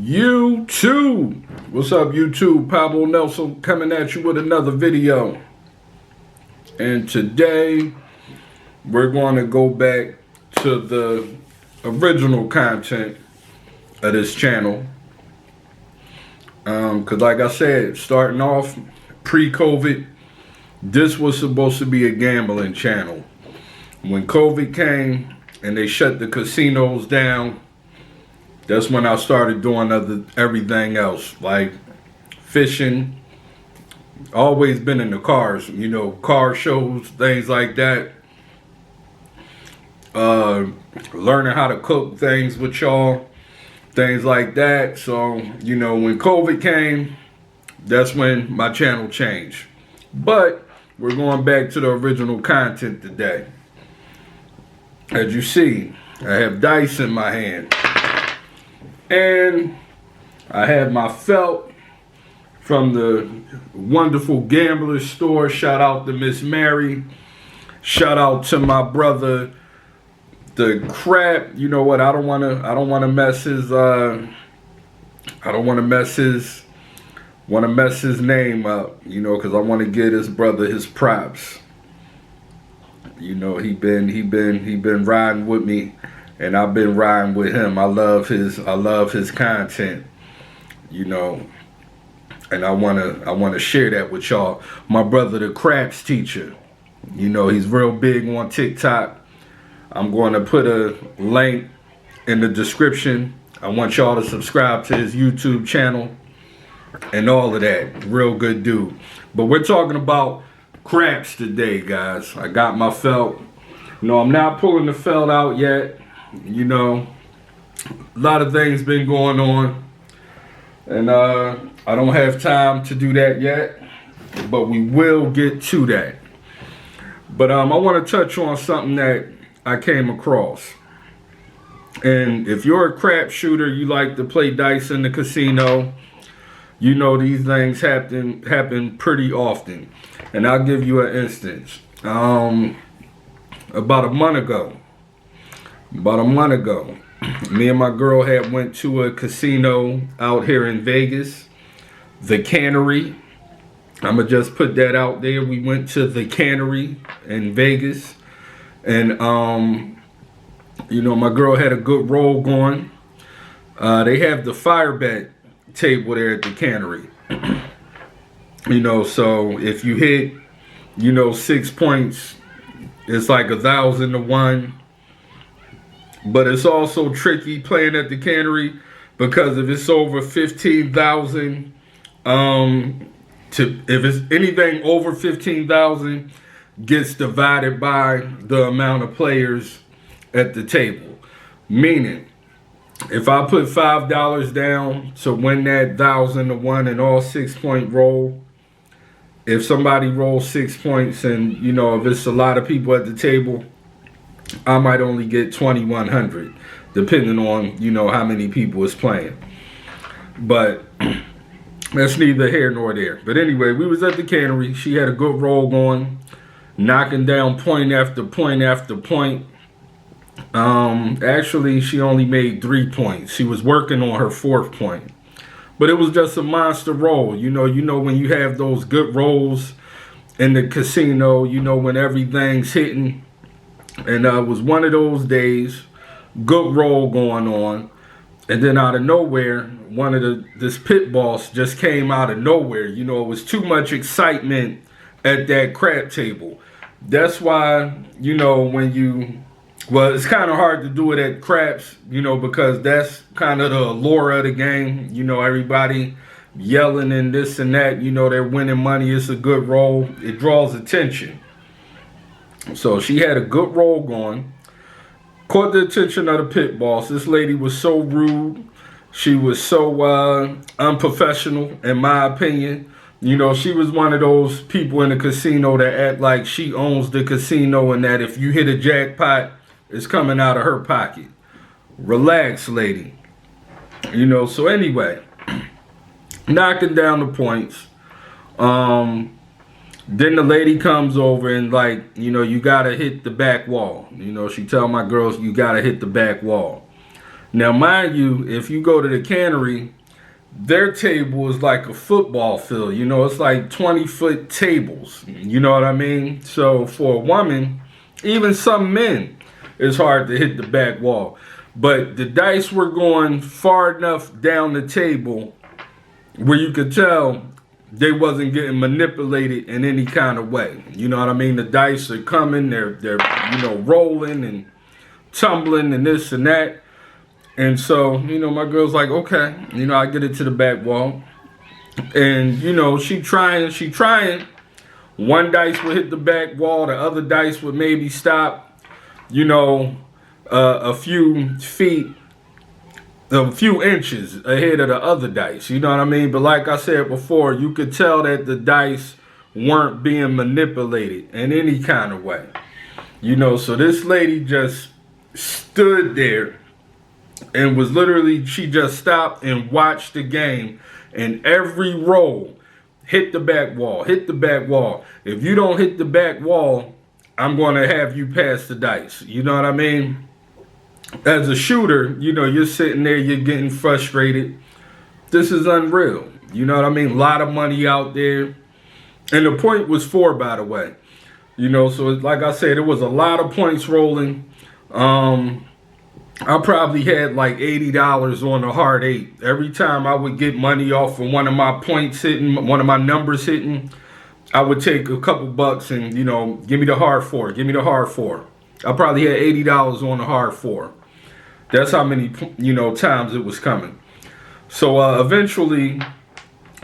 YouTube. What's up, YouTube? Pablo Nelson coming at you with another video. And today we're going to go back to the original content of this channel. Because like I said, starting off pre-COVID, this was supposed to be a gambling channel. When COVID came and they shut the casinos down, that's when I started doing everything else, like fishing. Always been in the cars, you know, car shows, things like that. Learning how to cook things with y'all, things like that. So, you know, when COVID came, that's when my channel changed. But we're going back to the original content today. As you see, I have dice in my hand. And I have my felt from the wonderful gambler store. Shout out to Miss Mary. Shout out to my brother, the crap. You know what? I don't want to mess his name up, you know, because I want to give his brother his props. You know, he been riding with me, and I've been riding with him. I love his content, you know, and I wanna share that with y'all. My brother, the craps teacher, you know, he's real big on TikTok. I'm going to put a link in the description. I want y'all to subscribe to his YouTube channel and all of that. Real good dude. But we're talking about craps today, guys. I got my felt. No, I'm not pulling the felt out yet. You know, a lot of things been going on, and I don't have time to do that yet, but we will get to that. But I want to touch on something that I came across. And if you're a crap shooter, you like to play dice in the casino, you know these things happen pretty often. And I'll give you an instance. About a month ago, me and my girl had went to a casino out here in Vegas, the Cannery. I'ma just put that out there. We went to the Cannery in Vegas, and you know, my girl had a good roll going. They have the fire bet table there at the Cannery. You know, so if you hit, you know, 6 points, it's like 1,000 to 1. But it's also tricky playing at the Cannery, because if it's over 15,000, if it's anything over 15,000, gets divided by the amount of players at the table. Meaning, if I put $5 down to win that 1,000 to 1 and all 6 point roll, if somebody rolls 6 points, and you know, if it's a lot of people at the table, I might only get 2,100, depending on, you know, how many people is playing. But that's neither here nor there. But anyway, we was at the Cannery. She had a good roll going, knocking down point after point after point. Actually, she only made 3 points. She was working on her 4th point. But it was just a monster roll. You know when you have those good rolls in the casino, you know, when everything's hitting. And it was one of those days, good roll going on. And then out of nowhere, this pit boss just came out of nowhere. You know, it was too much excitement at that crap table. That's why, you know, well, it's kind of hard to do it at craps, you know, because that's kind of the allure of the game. You know, everybody yelling and this and that, you know, they're winning money. It's a good roll. It draws attention. So she had a good roll going. Caught the attention of the pit boss. This lady was so rude. She was so unprofessional, in my opinion. You know, she was one of those people in the casino that act like she owns the casino, and that if you hit a jackpot, it's coming out of her pocket. Relax, lady. You know, so anyway, knocking down the points. Then the lady comes over and, like, you know, you gotta hit the back wall. You know, she tell my girls, you gotta hit the back wall. Now, mind you, if you go to the Cannery, their table is like a football field. You know, it's like 20-foot tables. You know what I mean? So for a woman, even some men, it's hard to hit the back wall. But the dice were going far enough down the table where you could tell they wasn't getting manipulated in any kind of way. You know what I mean? The dice are coming, they're rolling and tumbling and this and that. And so, my girl's like, okay, I get it to the back wall. And, she trying. One dice would hit the back wall, the other dice would maybe stop, a few feet, a few inches ahead of the other dice. You know what I mean? But like I said before, you could tell that the dice weren't being manipulated in any kind of way. So this lady just stood there and was literally, she just stopped and watched the game, and every roll hit the back wall, hit the back wall. If you don't hit the back wall, I'm going to have you pass the dice. You know what I mean? As a shooter, you're sitting there, you're getting frustrated. This is unreal. You know what I mean? A lot of money out there. And the point was 4, by the way. So like I said, it was a lot of points rolling. I probably had like $80 on the hard 8. Every time I would get money off of one of my points hitting, one of my numbers hitting, I would take a couple bucks and, give me the hard 4. Give me the hard 4. I probably had $80 on the hard 4. That's how many, times it was coming. So eventually,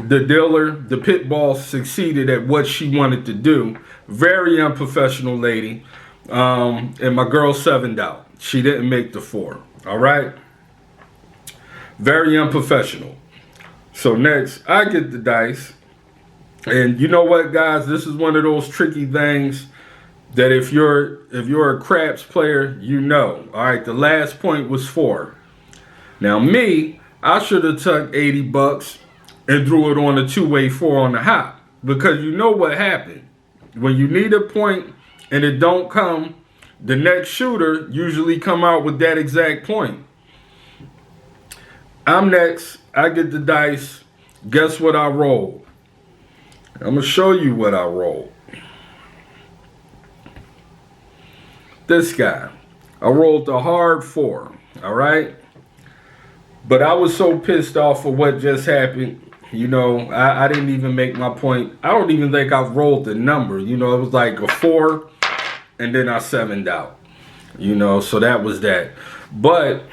the dealer, the pit boss, succeeded at what she wanted to do. Very unprofessional lady. And my girl 7'd out. She didn't make the 4. All right. Very unprofessional. So next, I get the dice. And you know what, guys? This is one of those tricky things that if you're a craps player, All right, the last point was 4. Now me, I should have took 80 bucks and threw it on a 2-way 4 on the hop. Because you know what happened. When you need a point and it don't come, the next shooter usually come out with that exact point. I'm next. I get the dice. Guess what I rolled? I'm going to show you what I rolled. This guy. I rolled the hard 4. All right? But I was so pissed off of what just happened. I didn't even make my point. I don't even think I rolled the number. It was like a 4. And then I 7'd out, so that was that. But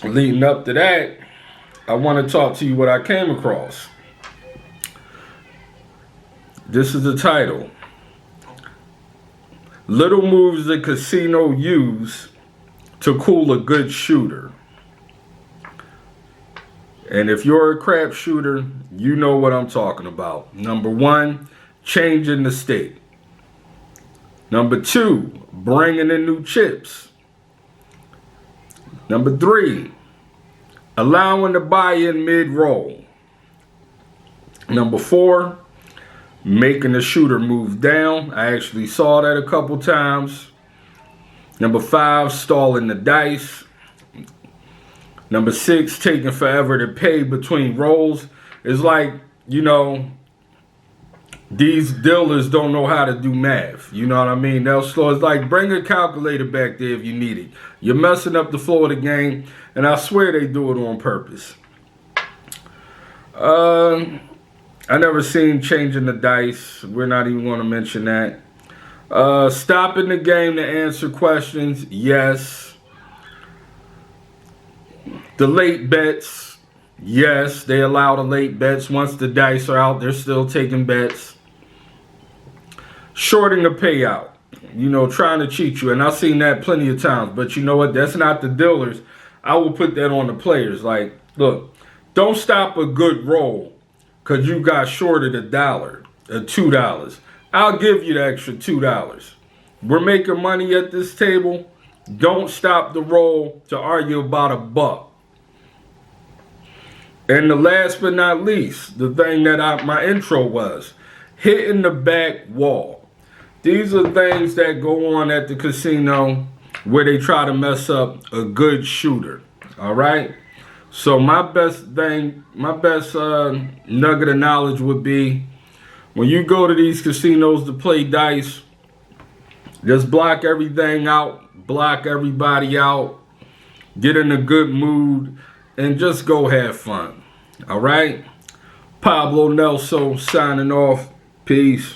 leading up to that, I want to talk to you what I came across. This is the title. Little moves the casino use to cool a good shooter. And if you're a crap shooter, you know what I'm talking about. Number 1, changing the state. Number 2, bringing in new chips. Number 3, allowing the buy-in mid-roll. Number 4, making the shooter move down. I actually saw that a couple times. Number 5, stalling the dice. Number 6, taking forever to pay between rolls. It's like, these dealers don't know how to do math. You know what I mean? They'll slow. It's like, bring a calculator back there if you need it. You're messing up the flow of the game, and I swear they do it on purpose. I never seen changing the dice. We're not even going to mention that. Stopping the game to answer questions. Yes. The late bets. Yes, they allow the late bets. Once the dice are out, they're still taking bets. Shorting the payout. Trying to cheat you. And I've seen that plenty of times. But you know what? That's not the dealers. I will put that on the players. Like, look, don't stop a good roll because you got shorted $1 or $2. I'll give you the extra $2. We're making money at this table. Don't stop the roll to argue about $1. And the last but not least, the thing that my intro was, hitting the back wall. These are things that go on at the casino where they try to mess up a good shooter. All right? So my best nugget of knowledge would be, when you go to these casinos to play dice, just block everything out, block everybody out, get in a good mood, and just go have fun. All right? Pablo Nelson signing off. Peace.